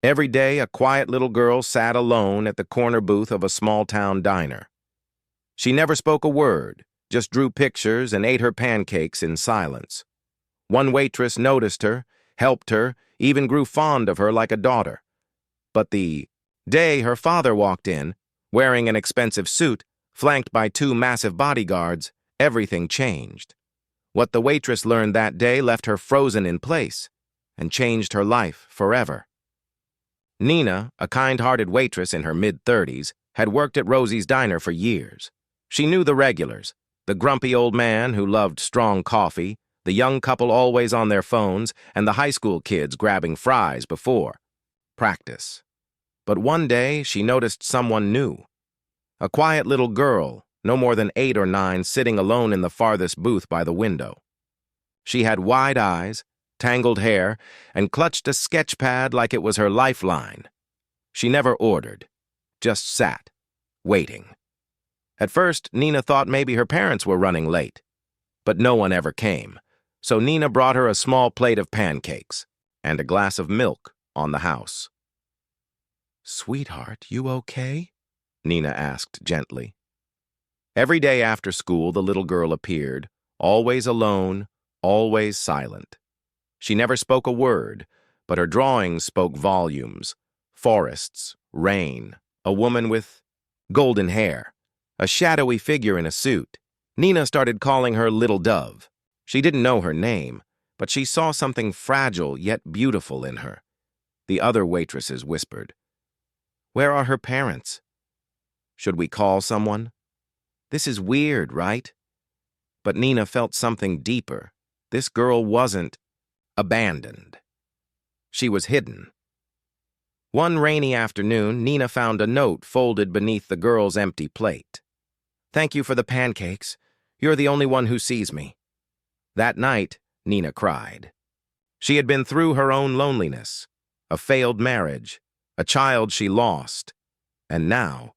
Every day, a quiet little girl sat alone at the corner booth of a small-town diner. She never spoke a word, just drew pictures and ate her pancakes in silence. One waitress noticed her, helped her, even grew fond of her like a daughter. But the day her father walked in, wearing an expensive suit, flanked by two massive bodyguards, everything changed. What the waitress learned that day left her frozen in place and changed her life forever. Nina, a kind-hearted waitress in her mid-30s, had worked at Rosie's diner for years. She knew the regulars, the grumpy old man who loved strong coffee, the young couple always on their phones, and the high school kids grabbing fries before practice. But one day, she noticed someone new. A quiet little girl, no more than 8 or 9, sitting alone in the farthest booth by the window. She had wide eyes, tangled hair, and clutched a sketch pad like it was her lifeline. She never ordered, just sat, waiting. At first, Nina thought maybe her parents were running late. But no one ever came, so Nina brought her a small plate of pancakes and a glass of milk on the house. "Sweetheart, you okay?" Nina asked gently. Every day after school, the little girl appeared, always alone, always silent. She never spoke a word, but her drawings spoke volumes. Forests, rain, a woman with golden hair, a shadowy figure in a suit. Nina started calling her Little Dove. She didn't know her name, but she saw something fragile yet beautiful in her. The other waitresses whispered, "Where are her parents? Should we call someone? This is weird, right?" But Nina felt something deeper. This girl wasn't abandoned. She was hidden. One rainy afternoon, Nina found a note folded beneath the girl's empty plate. "Thank you for the pancakes. You're the only one who sees me." That night, Nina cried. She had been through her own loneliness, a failed marriage, a child she lost, and now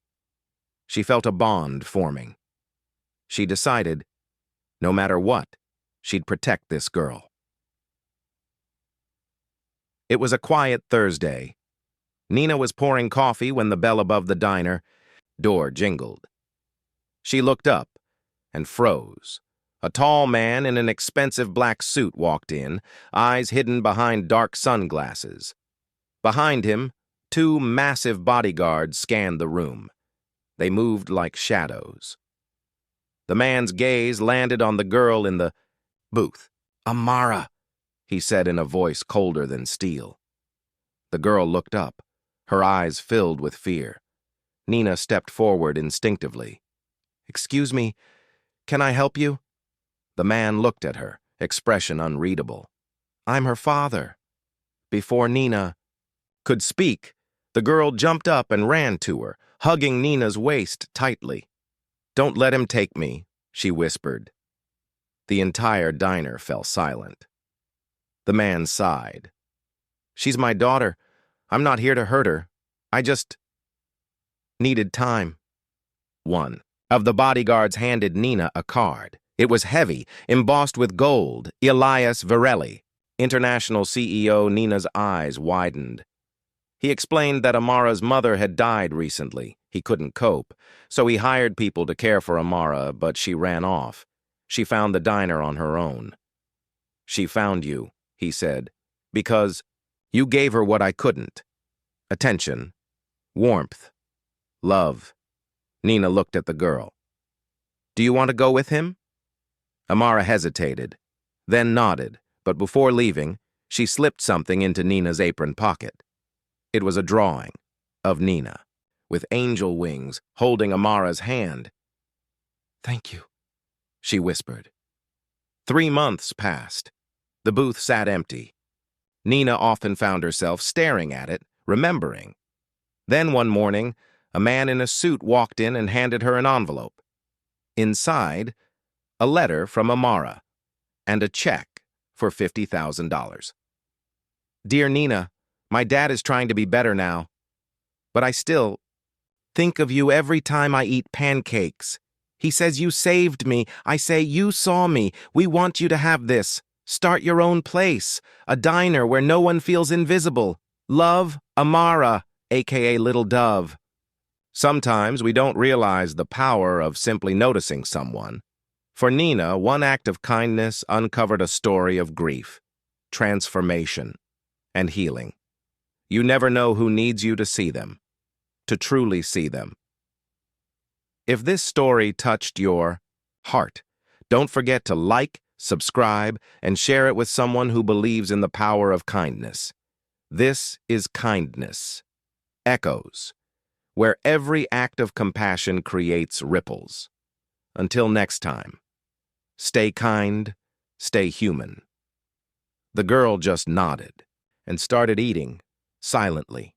she felt a bond forming. She decided, no matter what, she'd protect this girl. It was a quiet Thursday. Nina was pouring coffee when the bell above the diner door jingled. She looked up and froze. A tall man in an expensive black suit walked in, eyes hidden behind dark sunglasses. Behind him, 2 massive bodyguards scanned the room. They moved like shadows. The man's gaze landed on the girl in the booth. "Amara," he said in a voice colder than steel. The girl looked up, her eyes filled with fear. Nina stepped forward instinctively. "Excuse me, can I help you?" The man looked at her, expression unreadable. "I'm her father." Before Nina could speak, the girl jumped up and ran to her, hugging Nina's waist tightly. "Don't let him take me," she whispered. The entire diner fell silent. The man sighed. "She's my daughter. I'm not here to hurt her. I just needed time." One of the bodyguards handed Nina a card. It was heavy, embossed with gold. Elias Varelli, international CEO. Nina's eyes widened. He explained that Amara's mother had died recently. He couldn't cope, so he hired people to care for Amara, but she ran off. She found the diner on her own. "She found you," he said, "because you gave her what I couldn't. Attention, warmth, love." Nina looked at the girl. "Do you want to go with him?" Amara hesitated, then nodded, but before leaving, she slipped something into Nina's apron pocket. It was a drawing of Nina, with angel wings, holding Amara's hand. "Thank you," she whispered. 3 months passed. The booth sat empty. Nina often found herself staring at it, remembering. Then one morning, a man in a suit walked in and handed her an envelope. Inside, a letter from Amara, and a check for $50,000. "Dear Nina, my dad is trying to be better now, but I still think of you every time I eat pancakes. He says you saved me. I say you saw me. We want you to have this. Start your own place, a diner where no one feels invisible. Love, Amara, aka Little Dove. Sometimes we don't realize the power of simply noticing someone. For Nina, one act of kindness uncovered a story of grief, transformation, and healing. You never know who needs you to see them, to truly see them. If this story touched your heart, don't forget to like, subscribe, and share it with someone who believes in the power of kindness. This is Kindness. Echoes, where every act of compassion creates ripples. Until next time, stay kind, stay human. The girl just nodded and started eating silently.